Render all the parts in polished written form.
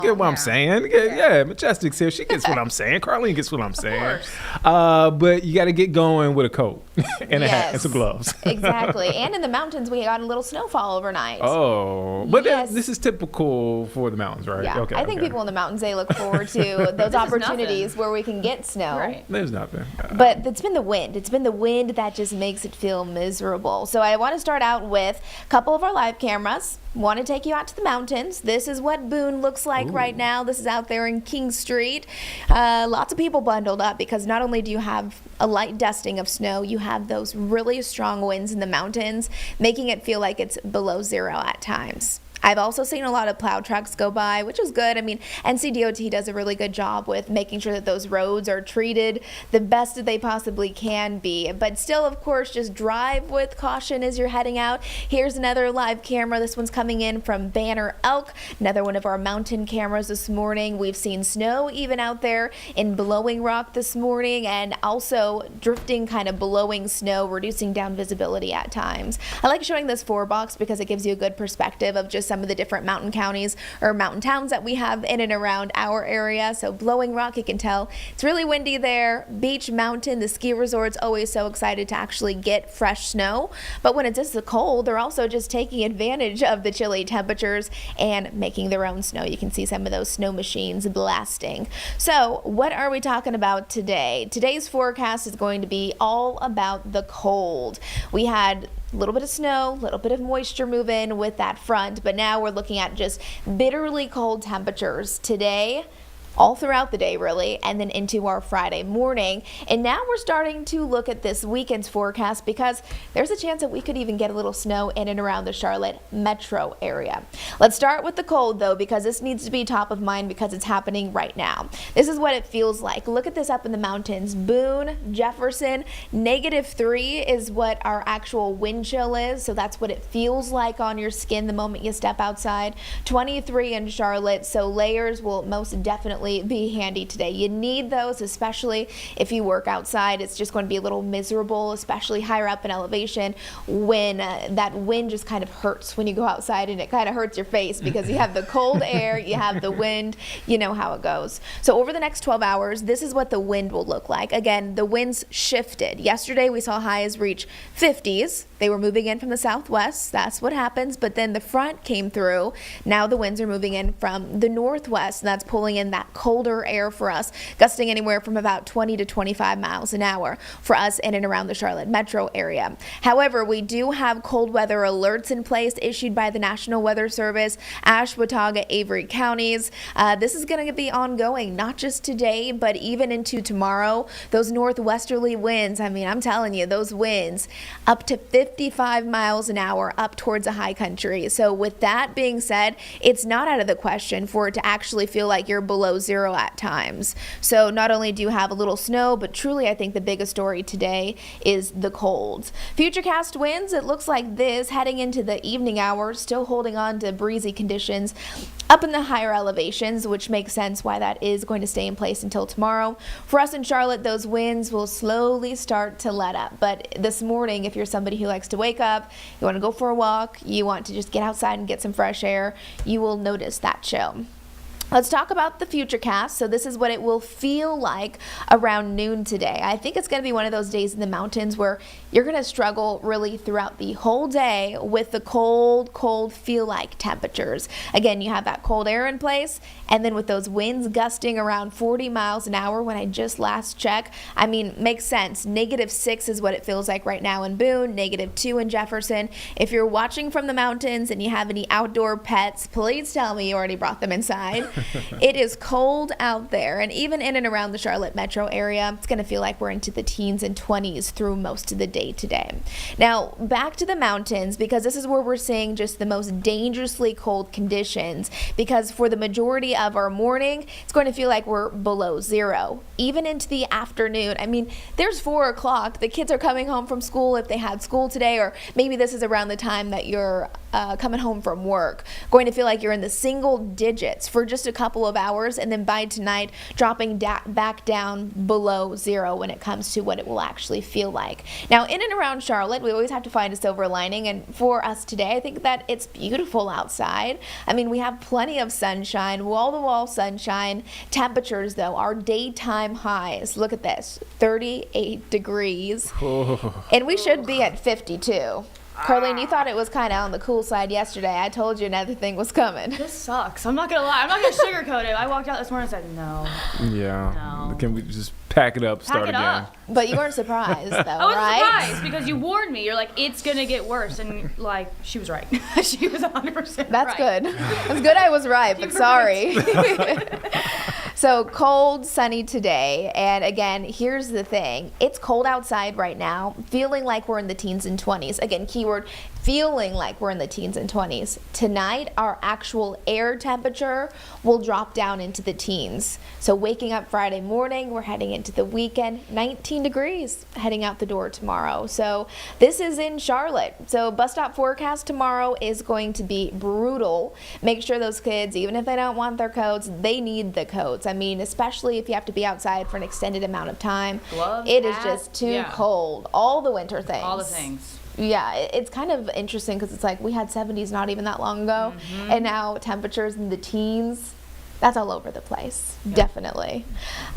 Get what I'm saying? Yeah, Majestic's here. She gets what I'm saying. Carlene gets what I'm saying. But you got to get going with a coat and a hat and some gloves. Exactly. And in the mountains, we got a little snowfall overnight. Oh, but this is typical for the mountains, right? Yeah. I think people in the mountains, they look forward to those opportunities where we can get snow. Right. There's nothing. But it's been the wind. It's been the wind that just makes it feel miserable. So I want to start out with a couple of our live cameras. Want to take you out to the mountains. This is what Boone looks like right now. This is out there in King Street. Lots of people bundled up because not only do you have a light dusting of snow, you have those really strong winds in the mountains, making it feel like it's below zero at times. I've also seen a lot of plow trucks go by, which is good. I mean, NCDOT does a really good job with making sure that those roads are treated the best that they possibly can be. But still, of course, just drive with caution as you're heading out. Here's another live camera. This one's coming in from Banner Elk, another one of our mountain cameras this morning. We've seen snow even out there in Blowing Rock this morning, and also drifting, kind of blowing snow, reducing down visibility at times. I like showing this 4-box because it gives you a good perspective of just some of the different mountain counties or mountain towns that we have in and around our area. So Blowing Rock, you can tell it's really windy there. Beach Mountain, the ski resort's always so excited to actually get fresh snow. But when it's just the cold, they're also just taking advantage of the chilly temperatures and making their own snow. You can see some of those snow machines blasting. So what are we talking about today? Today's forecast is going to be all about the cold. We had a little bit of snow, a little bit of moisture move in with that front, but now we're looking at just bitterly cold temperatures today, all throughout the day really, and then into our Friday morning. And now we're starting to look at this weekend's forecast because there's a chance that we could even get a little snow in and around the Charlotte metro area. Let's start with the cold though, because this needs to be top of mind because it's happening right now. This is what it feels like. Look at this up in the mountains. Boone, Jefferson, -3 is what our actual wind chill is. So that's what it feels like on your skin the moment you step outside. 23 in Charlotte, so layers will most definitely be handy today. You need those, especially if you work outside. It's just going to be a little miserable, especially higher up in elevation, when that wind just kind of hurts when you go outside, and it kind of hurts your face because you have the cold air, you have the wind, you know how it goes. So over the next 12 hours, this is what the wind will look like. Again, the winds shifted. Yesterday we saw highs reach 50s. They were moving in from the southwest. That's what happens. But then the front came through. Now the winds are moving in from the northwest, and that's pulling in that colder air for us, gusting anywhere from about 20 to 25 miles an hour for us in and around the Charlotte metro area. However, we do have cold weather alerts in place issued by the National Weather Service, Watauga, Avery counties. This is going to be ongoing, not just today, but even into tomorrow. Those northwesterly winds, I mean, I'm telling you, those winds up to 55 miles an hour up towards the high country. So with that being said, it's not out of the question for it to actually feel like you're below zero at times. So not only do you have a little snow, but truly I think the biggest story today is the cold. Futurecast winds, it looks like this heading into the evening hours, still holding on to breezy conditions up in the higher elevations, which makes sense why that is going to stay in place until tomorrow. For us in Charlotte, those winds will slowly start to let up. But this morning, if you're somebody who likes to wake up, you want to go for a walk, you want to just get outside and get some fresh air, you will notice that chill. Let's talk about the Futurecast. So this is what it will feel like around noon today. I think it's going to be one of those days in the mountains where you're going to struggle really throughout the whole day with the cold feel-like temperatures. Again, you have that cold air in place, and then with those winds gusting around 40 miles an hour when I just last checked, I mean, makes sense. -6 is what it feels like right now in Boone, -2 in Jefferson. If you're watching from the mountains and you have any outdoor pets, please tell me you already brought them inside. It is cold out there, and even in and around the Charlotte metro area, it's going to feel like we're into the teens and 20s through most of the day today. Now, back to the mountains, because this is where we're seeing just the most dangerously cold conditions, because for the majority of our morning, it's going to feel like we're below zero, even into the afternoon. I mean, there's 4 o'clock. The kids are coming home from school if they had school today, or maybe this is around the time that you're coming home from work, going to feel like you're in the single digits for just a couple of hours, and then by tonight dropping back down below zero when it comes to what it will actually feel like. Now, in and around Charlotte, we always have to find a silver lining, and for us today, I think that it's beautiful outside. I mean, we have plenty of sunshine, wall-to-wall sunshine. Temperatures, though, our daytime highs, look at this, 38 degrees, and we should be at 52. Carlene, you thought it was kind of on the cool side yesterday. I told you another thing was coming. This sucks. I'm not going to lie. I'm not going to sugarcoat it. I walked out this morning and said, no. Yeah. No. Can we just pack it up, start again? But you weren't surprised, though, I wasn't right? surprised because you warned me. You're like, it's going to get worse. And, like, she was right. She was 100% That's right. good. It's good I was right, but sorry. So cold, sunny today. And again, here's the thing. It's cold outside right now, feeling like we're in the teens and 20s. Again, keyword, feeling like we're in the teens and 20s. Tonight, our actual air temperature will drop down into the teens. So waking up Friday morning, we're heading into the weekend, 19 degrees heading out the door tomorrow. So this is in Charlotte. So bus stop forecast tomorrow is going to be brutal. Make sure those kids, even if they don't want their coats, they need the coats. I mean, especially if you have to be outside for an extended amount of time. Gloves, it is hat, just too cold. All the winter things. All the things. Yeah, it's kind of interesting because it's like we had 70s not even that long ago, and now temperatures in the teens. That's all over the place, definitely.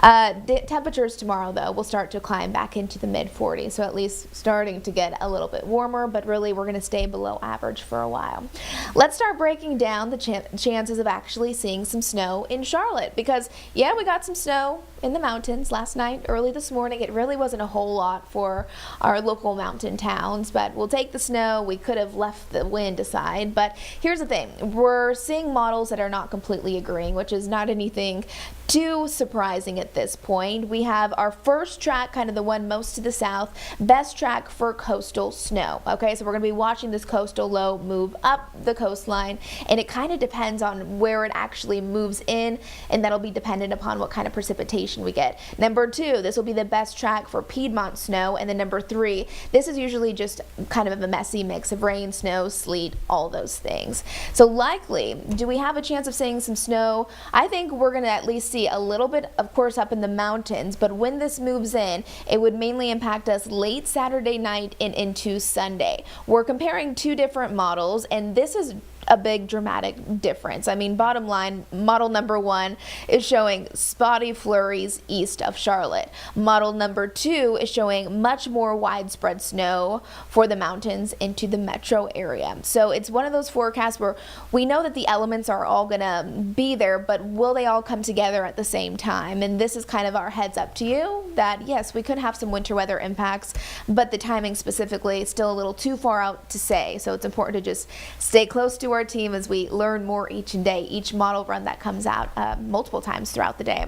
The temperatures tomorrow, though, will start to climb back into the mid-40s, so at least starting to get a little bit warmer, but really we're going to stay below average for a while. Let's start breaking down the chances of actually seeing some snow in Charlotte, because, yeah, we got some snow in the mountains last night, early this morning. It really wasn't a whole lot for our local mountain towns, but we'll take the snow. We could have left the wind aside, but here's the thing. We're seeing models that are not completely agreeing, which is not anything too surprising at this point. We have our first track, kind of the one most to the south, best track for coastal snow. Okay, so we're going to be watching this coastal low move up the coastline, and it kind of depends on where it actually moves in, and that'll be dependent upon what kind of precipitation we get. Number 2, this will be the best track for Piedmont snow, and then number 3, this is usually just kind of a messy mix of rain, snow, sleet, all those things. So likely, do we have a chance of seeing some snow? I think we're going to at least see a little bit, of course, up in the mountains, but when this moves in, it would mainly impact us late Saturday night and into Sunday. We're comparing 2 different models, and this is a big dramatic difference. I mean, bottom line, model number 1 is showing spotty flurries east of Charlotte. Model number 2 is showing much more widespread snow for the mountains into the metro area. So it's one of those forecasts where we know that the elements are all gonna be there, but will they all come together at the same time? And this is kind of our heads up to you that yes, we could have some winter weather impacts, but the timing specifically is still a little too far out to say. So it's important to just stay close to our team as we learn more each day, each model run that comes out multiple times throughout the day.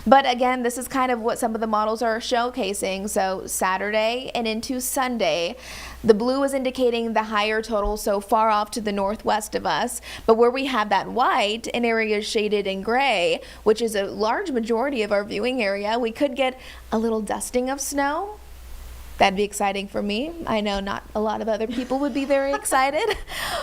But again, this is kind of what some of the models are showcasing. So Saturday and into Sunday, the blue is indicating the higher total, so far off to the northwest of us. But where we have that white in areas shaded in gray, which is a large majority of our viewing area, we could get a little dusting of snow. That'd be exciting for me. I know not a lot of other people would be very excited,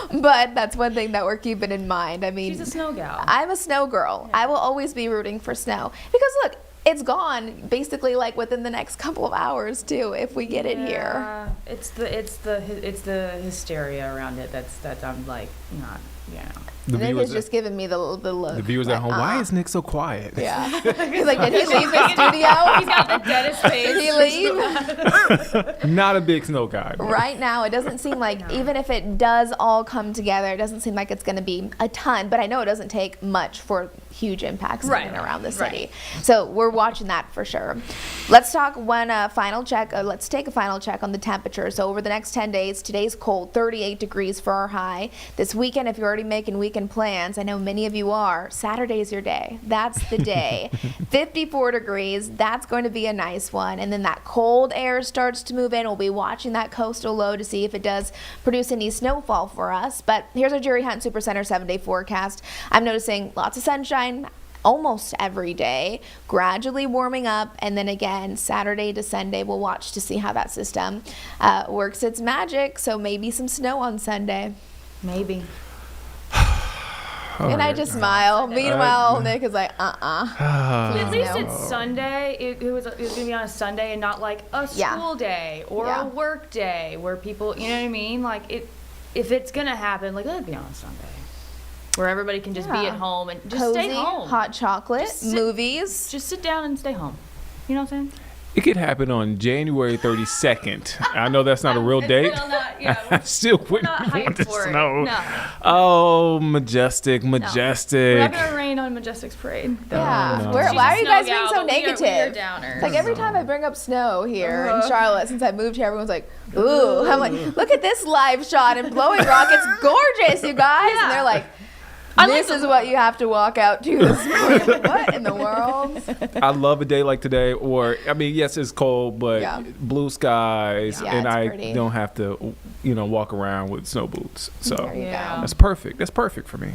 but that's one thing that we're keeping in mind. I mean, she's a snow gal. I'm a snow girl. Yeah. I will always be rooting for snow because look, it's gone basically like within the next couple of hours too if we get it here. It's the hysteria around it that's I'm like not, you know. Nick is just giving me the look. The viewers at home, why is Nick so quiet? Yeah. He's like, did he leave the studio? He's got the deadest face. Did he leave? Not a big snow guy. But. Right now, it doesn't seem like, even if it does all come together, it doesn't seem like it's going to be a ton. But I know it doesn't take much for huge impacts in and around the city. Right. So we're watching that for sure. Let's talk one final check. Let's take a final check on the temperature. So over the next 10 days, today's cold, 38 degrees for our high. This weekend, if you're already making weekend plans, I know many of you are, Saturday's your day. That's the day. 54 degrees, that's going to be a nice one. And then that cold air starts to move in. We'll be watching that coastal low to see if it does produce any snowfall for us. But here's our Jerry Hunt Supercenter 7-day forecast. I'm noticing lots of sunshine almost every day, gradually warming up, and then again Saturday to Sunday we'll watch to see how that system works its magic. So maybe some snow on Sunday. Maybe. And I just smile. Meanwhile, Nick is like, At least no. it's Sunday. It was going to be on a Sunday and not like a school day or a work day where people, you know what I mean? Like, if it's going to happen, like, let it be on a Sunday where everybody can just be at home and just Cozy, stay home. hot chocolate, movies. Just sit down and stay home. You know what I'm saying? It could happen on January 32nd. I know that's not a real date. Still not, I still we're wouldn't not want hyped the for it. snow. No. Oh, majestic. We're not going to rain on Majestic's parade. Yeah. No. Why are you guys being so We are negative? downers. Like every time I bring up snow here in Charlotte, since I moved here, everyone's like, ooh. I'm like, look at this live shot in Blowing Rock. It's gorgeous, you guys. And they're like, this is what you have to walk out to this morning. What in the world? I love a day like today, or I mean, yes, it's cold, but blue skies, Yeah, and it's I pretty. don't have to, walk around with snow boots. So There you go. that's perfect. That's perfect for me.